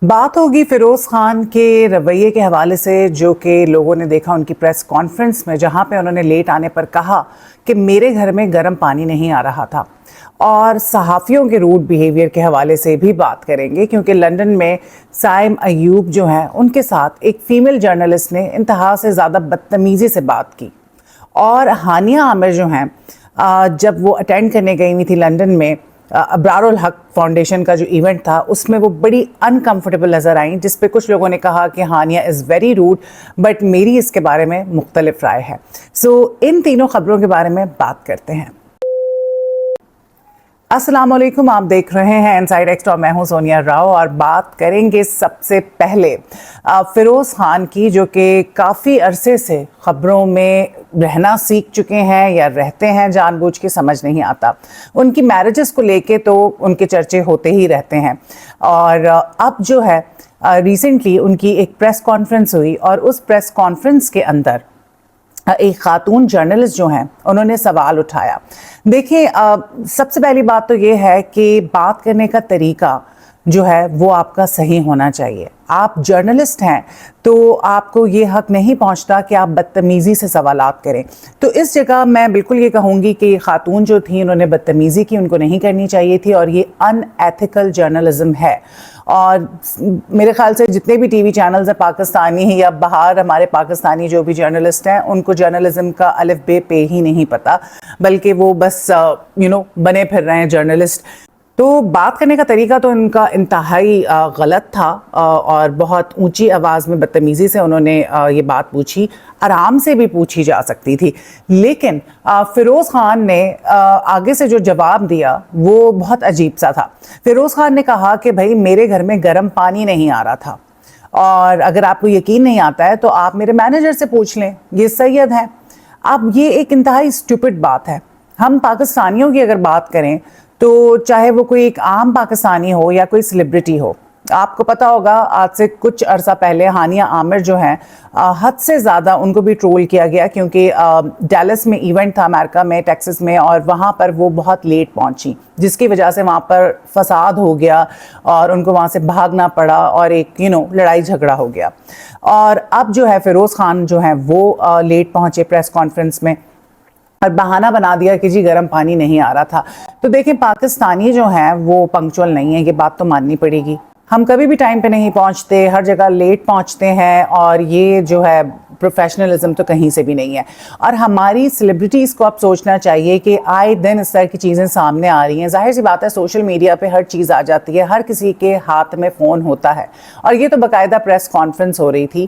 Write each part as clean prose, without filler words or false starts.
बात होगी फिरोज खान के रवैये के हवाले से, जो कि लोगों ने देखा उनकी प्रेस कॉन्फ्रेंस में, जहां पे उन्होंने लेट आने पर कहा कि मेरे घर में गर्म पानी नहीं आ रहा था। और सहाफ़ियों के रूड बिहेवियर के हवाले से भी बात करेंगे, क्योंकि लंदन में साइम अयूब जो हैं उनके साथ एक फ़ीमेल जर्नलिस्ट ने इंतहा से ज़्यादा बदतमीज़ी से बात की। और हानिया आमिर जो हैं, जब वो अटेंड करने गई हुई थी लंदन में अब्रारुल हक फाउंडेशन का जो इवेंट था, उसमें वो बड़ी अनकंफर्टेबल नज़र आई, जिस पे कुछ लोगों ने कहा कि हानिया इज़ वेरी रूड, बट मेरी इसके बारे में मुख्तलिफ राय है। सो इन तीनों खबरों के बारे में बात करते हैं। अस्सलाम वालेकुम, आप देख रहे हैं इनसाइड एक्स्ट्रा। मैं हूं सोनिया राव और बात करेंगे सबसे पहले फिरोज़ खान की, जो कि काफ़ी अरसे से ख़बरों में रहना सीख चुके हैं या रहते हैं जानबूझ के, समझ नहीं आता। उनकी मैरिजेस को लेके तो उनके चर्चे होते ही रहते हैं। और अब जो है रिसेंटली उनकी एक प्रेस कॉन्फ्रेंस हुई और उस प्रेस कॉन्फ्रेंस के अंदर एक खातून जर्नलिस्ट जो हैं उन्होंने सवाल उठाया। देखिए, सबसे पहली बात तो ये है कि बात करने का तरीका जो है वो आपका सही होना चाहिए। आप जर्नलिस्ट हैं तो आपको ये हक नहीं पहुंचता कि आप बदतमीज़ी से सवालात करें। तो इस जगह मैं बिल्कुल ये कहूँगी कि खातून जो थी उन्होंने बदतमीज़ी की, उनको नहीं करनी चाहिए थी, और ये अनएथिकल जर्नलिज्म है। और मेरे ख्याल से जितने भी टीवी चैनल्स हैं पाकिस्तानी या बाहर, हमारे पाकिस्तानी जो भी जर्नलिस्ट हैं, उनको जर्नलिज्म का अलिफ बे पे ही नहीं पता, बल्कि वो बस बने फिर रहे हैं जर्नलिस्ट। तो बात करने का तरीका तो इनका इंतहाई गलत था और बहुत ऊंची आवाज़ में बदतमीज़ी से उन्होंने ये बात पूछी। आराम से भी पूछी जा सकती थी, लेकिन फिरोज़ खान ने आगे से जो जवाब दिया वो बहुत अजीब सा था। फिरोज़ खान ने कहा कि भाई मेरे घर में गर्म पानी नहीं आ रहा था, और अगर आपको यकीन नहीं आता है तो आप मेरे मैनेजर से पूछ लें, ये सैयद हैं। अब ये एक इंतहाई स्टूपिड बात है। हम पाकिस्तानियों की अगर बात करें तो चाहे वो कोई एक आम पाकिस्तानी हो या कोई सेलिब्रिटी हो, आपको पता होगा आज से कुछ अरसा पहले हानिया आमिर जो हैं, हद से ज़्यादा उनको भी ट्रोल किया गया, क्योंकि डैलस में इवेंट था, अमेरिका में, टेक्सास में, और वहाँ पर वो बहुत लेट पहुँची, जिसकी वजह से वहाँ पर फसाद हो गया और उनको वहाँ से भागना पड़ा और एक लड़ाई झगड़ा हो गया। और अब जो है फिरोज़ खान जो हैं वो लेट पहुँचे प्रेस कॉन्फ्रेंस में और बहाना बना दिया कि जी गर्म पानी नहीं आ रहा था। तो देखें, पाकिस्तानी जो हैं वो पंक्चुअल नहीं है, ये बात तो माननी पड़ेगी। हम कभी भी टाइम पे नहीं पहुंचते, हर जगह लेट पहुंचते हैं, और ये जो है प्रोफेशनलिज्म तो कहीं से भी नहीं है। और हमारी सेलिब्रिटीज़ को अब सोचना चाहिए कि आए दिन इस तरह की चीज़ें सामने आ रही हैं। जाहिर सी बात है, सोशल मीडिया पे हर चीज़ आ जाती है, हर किसी के हाथ में फ़ोन होता है, और ये तो बाकायदा प्रेस कॉन्फ्रेंस हो रही थी,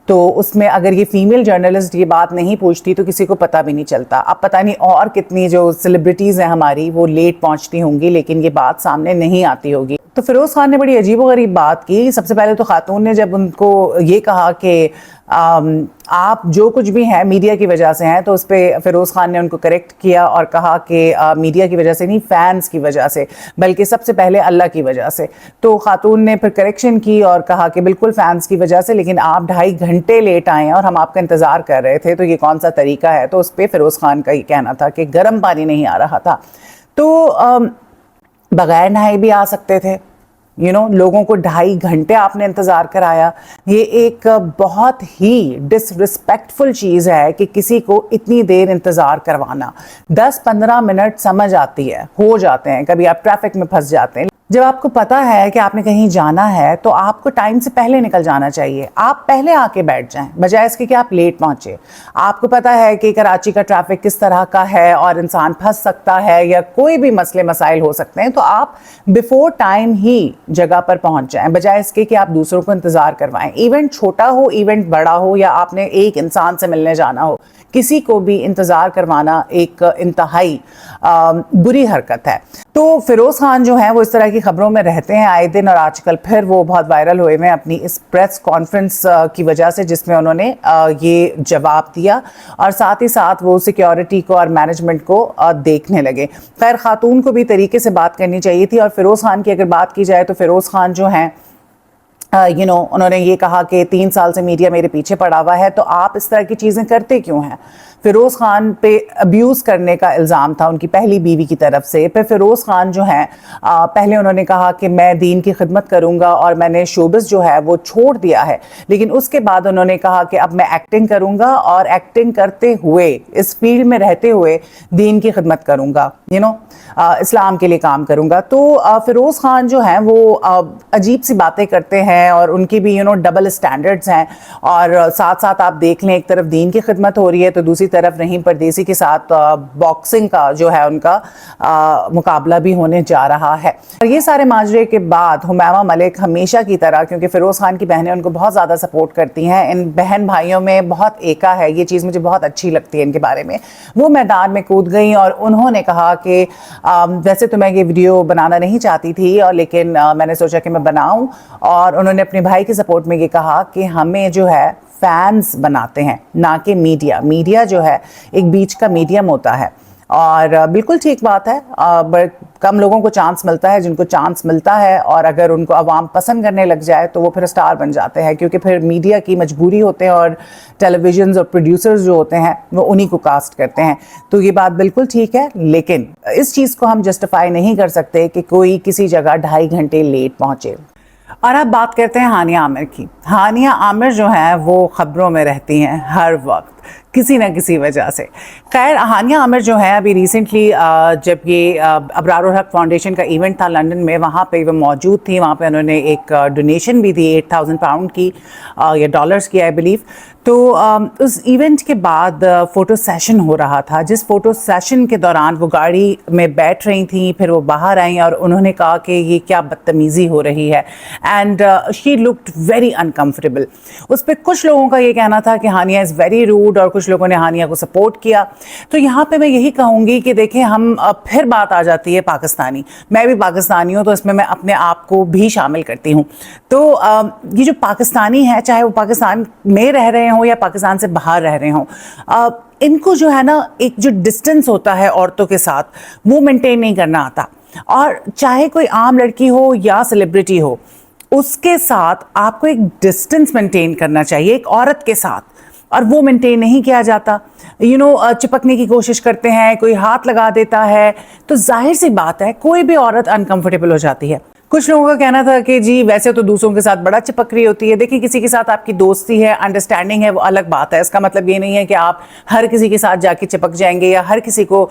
तो उसमें अगर ये फीमेल जर्नलिस्ट ये बात नहीं पूछती तो किसी को पता भी नहीं चलता। अब पता नहीं और कितनी जो सेलिब्रिटीज़ हैं हमारी वो लेट पहुँचती होंगी, लेकिन ये बात सामने नहीं आती होगी। तो फिरोज़ खान ने बड़ी अजीबोगरीब बात की। सबसे पहले तो खातून ने जब उनको ये कहा कि आप जो कुछ भी हैं मीडिया की वजह से हैं, तो उस पर फिरोज़ खान ने उनको करेक्ट किया और कहा कि मीडिया की वजह से नहीं, फ़ैन्स की वजह से, बल्कि सबसे पहले अल्लाह की वजह से। तो खातून ने फिर करेक्शन की और कहा कि बिल्कुल फ़ैन्स की वजह से, लेकिन आप 2.5 घंटे लेट आए और हम आपका इंतज़ार कर रहे थे, तो ये कौन सा तरीका है। तो उस पर फिरोज़ खान का ये कहना था कि गर्म पानी नहीं आ रहा था, तो बगैर नहाए भी आ सकते थे। लोगों को 2.5 घंटे आपने इंतज़ार कराया। ये एक बहुत ही डिसरिस्पेक्टफुल चीज़ है कि किसी को इतनी देर इंतज़ार करवाना। 10-15 मिनट समझ आती है, हो जाते हैं, कभी आप ट्रैफिक में फंस जाते हैं। जब आपको पता है कि आपने कहीं जाना है तो आपको टाइम से पहले निकल जाना चाहिए। आप पहले आके बैठ जाएं, बजाय इसके कि आप लेट पहुंचे। आपको पता है कि कराची का ट्रैफिक किस तरह का है और इंसान फंस सकता है या कोई भी मसले मसाइल हो सकते हैं, तो आप बिफोर टाइम ही जगह पर पहुंच जाएं, बजाय इसके कि आप दूसरों को इंतज़ार करवाएं। इवेंट छोटा हो, इवेंट बड़ा हो, या आपने एक इंसान से मिलने जाना हो, किसी को भी इंतज़ार करवाना एक इंतहाई बुरी हरकत है। तो फिरोज़ खान जो हैं वो इस तरह की खबरों में रहते हैं आए दिन, और आजकल फिर वो बहुत वायरल हुए हैं अपनी इस प्रेस कॉन्फ्रेंस की वजह से, जिसमें उन्होंने ये जवाब दिया, और साथ ही साथ वो सिक्योरिटी को और मैनेजमेंट को देखने लगे। खैर, खातून को भी तरीके से बात करनी चाहिए थी। और फिरोज़ खान की अगर बात की जाए तो फिरोज़ खान जो हैं انہوں نے یہ کہا کہ 3 سال سے میڈیا میرے پیچھے پڑا ہوا ہے، تو آپ اس طرح کی چیزیں کرتے کیوں ہیں؟ فیروز خان پہ ابیوز کرنے کا الزام تھا ان کی پہلی بیوی کی طرف سے. پھر فیروز خان جو ہیں پہلے انہوں نے کہا کہ میں دین کی خدمت کروں گا اور میں نے شوبز جو ہے وہ چھوڑ دیا ہے، لیکن اس کے بعد انہوں نے کہا کہ اب میں ایکٹنگ کروں گا اور ایکٹنگ کرتے ہوئے اس فیلڈ میں رہتے ہوئے دین کی خدمت کروں گا، اسلام کے لیے کام کروں گا. تو فیروز خان جو ہیں وہ عجیب سی باتیں کرتے ہیں اور ان کی بھی ڈبل اسٹینڈرڈز ہیں، اور ساتھ ساتھ آپ دیکھ لیں ایک طرف دین کی خدمت ہو رہی ہے تو دوسری طرف رحیم پردیسی کے ساتھ باکسنگ کا جو ہے ان کا مقابلہ بھی ہونے جا رہا ہے. اور یہ سارے ماجرے کے بعد حمیمہ ملک ہمیشہ کی طرح، کیونکہ فیروز خان کی بہنیں ان کو بہت زیادہ سپورٹ کرتی ہیں، ان بہن بھائیوں میں بہت ایکا ہے، یہ چیز مجھے بہت اچھی لگتی ہے ان کے بارے میں، وہ میدان میں کود گئیں اور انہوں نے کہا کہ ویسے تو میں یہ ویڈیو بنانا نہیں چاہتی تھی اور لیکن میں نے سوچا کہ میں بناؤں، اور انہوں نے اپنے بھائی کے سپورٹ میں یہ کہا کہ ہمیں جو ہے فینز بناتے ہیں نہ کہ میڈیا جو ہے ایک بیچ کا میڈیم ہوتا ہے. اور بالکل ٹھیک بات ہے، کم لوگوں کو چانس ملتا ہے، جن کو چانس ملتا ہے اور اگر ان کو عوام پسند کرنے لگ جائے تو وہ پھر اسٹار بن جاتے ہیں، کیونکہ پھر میڈیا کی مجبوری ہوتے ہیں اور ٹیلی ویژنز اور پروڈیوسرز جو ہوتے ہیں وہ انہی کو کاسٹ کرتے ہیں. تو یہ بات بالکل ٹھیک ہے، لیکن اس چیز کو ہم جسٹیفائی نہیں کر سکتے کہ کوئی کسی جگہ 2.5 گھنٹے لیٹ پہنچے. اور اب بات کرتے ہیں ہانیہ عامر کی. ہانیہ عامر جو ہیں وہ خبروں میں رہتی ہیں ہر وقت کسی نہ کسی وجہ سے. خیر، ہانیہ عامر جو ہے ابھی ریسنٹلی جب یہ ابرار الحق فاؤنڈیشن کا ایونٹ تھا لنڈن میں، وہاں پہ وہ موجود تھی. وہاں پہ انہوں نے ایک ڈونیشن بھی دی 8,000 پاؤنڈ کی یا ڈالرز کی آئی بلیو. تو اس ایونٹ کے بعد فوٹو سیشن ہو رہا تھا، جس فوٹو سیشن کے دوران وہ گاڑی میں بیٹھ رہی تھیں، پھر وہ باہر آئیں اور انہوں نے کہا کہ یہ کیا بدتمیزی ہو رہی ہے، and she looked very uncomfortable. اس پہ کچھ لوگوں کا یہ کہنا تھا کہ ہانیہ از ویری روڈ اور کچھ لوگوں نے ہانیہ کو سپورٹ کیا. تو یہاں پہ میں یہی کہوں گی کہ دیکھیں، ہم پھر بات آ جاتی ہے پاکستانی، میں بھی پاکستانی ہوں تو اس میں اپنے آپ کو بھی شامل کرتی ہوں. تو یہ جو پاکستانی ہے، چاہے وہ پاکستان میں رہ رہے ہوں یا پاکستان سے باہر رہ رہے ہوں، ان کو جو ہے نا ایک جو ڈسٹنس ہوتا ہے عورتوں کے ساتھ وہ مینٹین نہیں کرنا آتا. اور چاہے کوئی عام لڑکی ہو یا سیلیبریٹی ہو، اس کے ساتھ آپ کو ایک ڈسٹنس مینٹین کرنا چاہیے ایک عورت کے ساتھ، اور وہ مینٹین نہیں کیا جاتا. چپکنے کی کوشش کرتے ہیں، کوئی ہاتھ لگا دیتا ہے، تو ظاہر سی بات ہے کوئی بھی عورت انکمفرٹیبل ہو جاتی ہے. کچھ لوگوں کا کہنا تھا کہ جی ویسے تو دوسروں کے ساتھ بڑا چپک رہی ہوتی ہے. دیکھیں، کسی کے ساتھ آپ کی دوستی ہے، انڈرسٹینڈنگ ہے، وہ الگ بات ہے. اس کا مطلب یہ نہیں ہے کہ آپ ہر کسی کے ساتھ جا کے چپک جائیں گے یا ہر کسی کو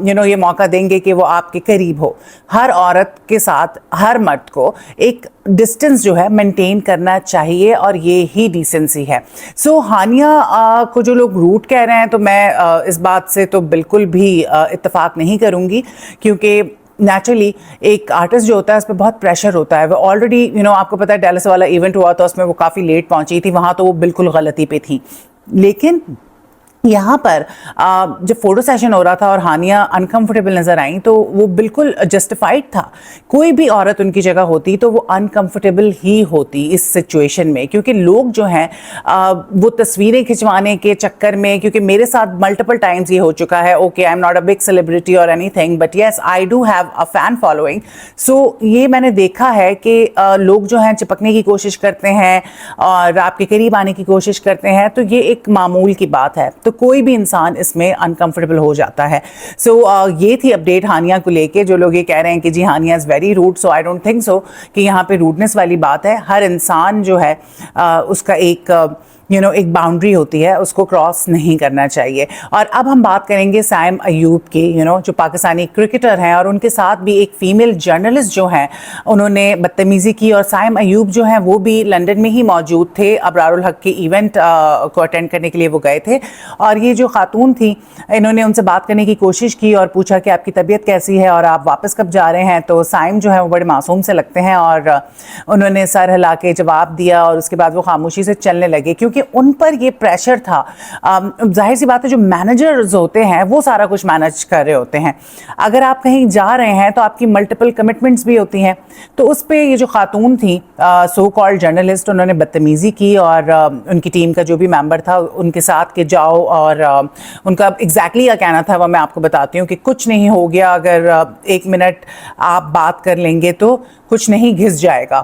یہ موقع دیں گے کہ وہ آپ کے قریب ہو. ہر عورت کے ساتھ ہر مرد کو ایک ڈسٹنس جو ہے مینٹین کرنا چاہیے اور یہ ہی ڈیسنسی ہے. سو ہانیہ کو جو لوگ روٹ کہہ رہے ہیں، تو میں اس بات سے تو بالکل بھی اتفاق نہیں کروں گی، کیونکہ نیچرلی ایک آرٹسٹ جو ہوتا ہے اس پہ بہت پریشر ہوتا ہے. وہ آلریڈی آپ کو پتا ہے ڈیلس والا ایونٹ ہوا تھا، اس میں وہ کافی لیٹ پہنچی تھی، وہاں تو وہ بالکل غلطی پہ تھی. لیکن یہاں پر جب فوٹو سیشن ہو رہا تھا اور ہانیہ انکمفرٹیبل نظر آئیں تو وہ بالکل جسٹیفائڈ تھا. کوئی بھی عورت ان کی جگہ ہوتی تو وہ انکمفرٹیبل ہی ہوتی اس سچویشن میں، کیونکہ لوگ جو ہیں وہ تصویریں کھنچوانے کے چکر میں، کیونکہ میرے ساتھ ملٹیپل ٹائمز یہ ہو چکا ہے. Okay, I am not a big celebrity اور anything, but yes I do have a fan following. So یہ میں نے دیکھا ہے کہ لوگ جو ہیں چپکنے کی کوشش کرتے ہیں اور آپ کے قریب آنے کی کوشش کرتے ہیں، تو یہ ایک معمول کی بات ہے. تو کوئی بھی انسان اس میں انکمفرٹیبل ہو جاتا ہے. سو یہ تھی اپڈیٹ ہانیہ کو لے کے. جو لوگ یہ کہہ رہے ہیں کہ جی Hania is very rude, so I don't think so کہ یہاں پہ روڈنس والی بات ہے. ہر انسان جو ہے اس کا ایک ایک باؤنڈری ہوتی ہے، اس کو کراس نہیں کرنا چاہیے. اور اب ہم بات کریں گے سائم ایوب کی، جو پاکستانی کرکٹر ہیں، اور ان کے ساتھ بھی ایک فیمیل جرنلسٹ جو ہیں انہوں نے بدتمیزی کی. اور سائم ایوب جو ہیں وہ بھی لنڈن میں ہی موجود تھے، ابرار الحق کے ایونٹ کو اٹینڈ کرنے کے لیے وہ گئے تھے. اور یہ جو خاتون تھیں، انہوں نے ان سے بات کرنے کی کوشش کی اور پوچھا کہ آپ کی طبیعت کیسی ہے اور آپ واپس کب جا رہے ہیں. تو سائم جو ہے وہ بڑے معصوم سے لگتے ہیں اور انہوں نے سر ہلا کے جواب دیا اور اس کے بعد وہ خاموشی سے چلنے لگے، کیونکہ ان پر یہ پریشر تھا. ظاہر سی بات ہے جو مینیجرز ہوتے ہیں وہ سارا کچھ مینیج کر رہے ہوتے ہیں. اگر آپ کہیں جا رہے ہیں تو آپ کی ملٹیپل کمٹمنٹس بھی ہوتی ہیں. تو اس پہ یہ جو خاتون تھی سو کالڈ جرنلسٹ، انہوں نے بدتمیزی کی اور ان کی ٹیم کا جو بھی ممبر تھا ان کے ساتھ کہ جاؤ، اور ان کا ایگزیکٹلی کیا کہنا تھا وہ میں آپ کو بتاتی ہوں کہ کچھ نہیں ہو گیا، اگر 1 منٹ آپ بات کر لیں گے تو کچھ نہیں گھس جائے گا.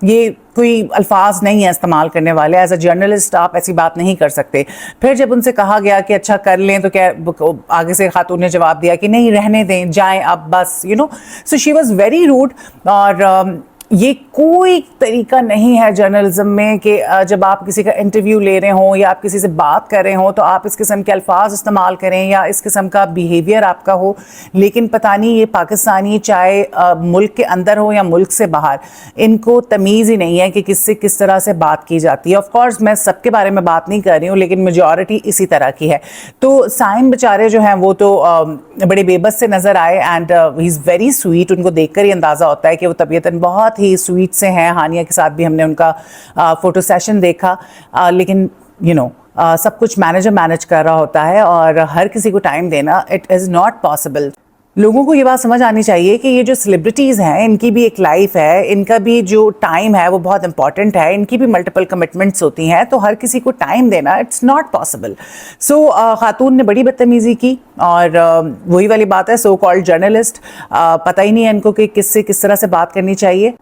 یہ कोई अल्फाज नहीं है इस्तेमाल करने वाले, एज अ जर्नलिस्ट आप ऐसी बात नहीं कर सकते। फिर जब उनसे कहा गया कि अच्छा कर लें, तो क्या आगे से खातून ने जवाब दिया कि नहीं रहने दें, जाएं अब बस, so she was very rude. और ये कोई तरीका नहीं है जर्नलिज्म में कि जब आप किसी का इंटरव्यू ले रहे हों या आप किसी से बात कर रहे हों तो आप इस किस्म के अल्फाज इस्तेमाल करें या इस किस्म का बिहेवियर आपका हो। लेकिन पता नहीं ये पाकिस्तानी, चाहे मुल्क के अंदर हो या मुल्क से बाहर, इनको तमीज़ ही नहीं है कि किससे किस तरह से बात की जाती है। ऑफ कोर्स मैं सबके बारे में बात नहीं कर रही हूँ, लेकिन मेजॉरिटी इसी तरह की है। तो साइम बेचारे जो हैं वो तो बड़े बेबस से नज़र आए, and he is very sweet. उनको देखकर ही अंदाज़ा होता है कि वो तबीयतन बहुत ही स्वीट से हैं। हानिया के साथ भी हमने उनका फोटो सेशन देखा, लेकिन सब कुछ मैनेजर मैनेज कर रहा होता है और हर किसी को टाइम देना इट इज़ नॉट पॉसिबल। लोगों को ये बात समझ आनी चाहिए कि ये जो सेलिब्रिटीज़ हैं इनकी भी एक लाइफ है, इनका भी जो टाइम है वो बहुत इंपॉर्टेंट है, इनकी भी मल्टीपल कमिटमेंट्स होती हैं, तो हर किसी को टाइम देना इट्स नॉट पॉसिबल। सो खातून ने बड़ी बदतमीज़ी की, और वही वाली बात है, सो कॉल्ड जर्नलिस्ट, पता ही नहीं है इनको कि किससे किस तरह से बात करनी चाहिए।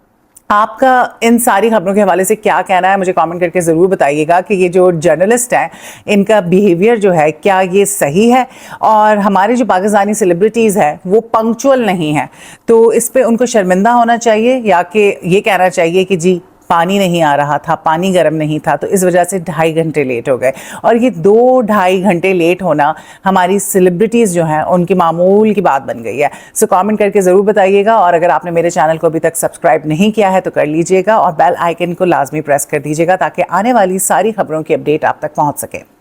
आपका इन सारी खबरों के हवाले से क्या कहना है मुझे कमेंट करके ज़रूर बताइएगा कि ये जो जर्नलिस्ट हैं इनका बिहेवियर जो है क्या ये सही है, और हमारे जो पाकिस्तानी सेलिब्रिटीज़ हैं वो पंक्चुअल नहीं है, तो इस पे उनको शर्मिंदा होना चाहिए या कि ये कहना चाहिए कि जी पानी नहीं आ रहा था, पानी गर्म नहीं था, तो इस वजह से 2.5 घंटे लेट हो गए। और ये 2-2.5 घंटे लेट होना हमारी सेलिब्रिटीज़ जो हैं उनकी मामूल की बात बन गई है। सो कमेंट करके ज़रूर बताइएगा, और अगर आपने मेरे चैनल को अभी तक सब्सक्राइब नहीं किया है तो कर लीजिएगा, और बेल आइकन को लाजमी प्रेस कर दीजिएगा ताकि आने वाली सारी खबरों की अपडेट आप तक पहुँच सके।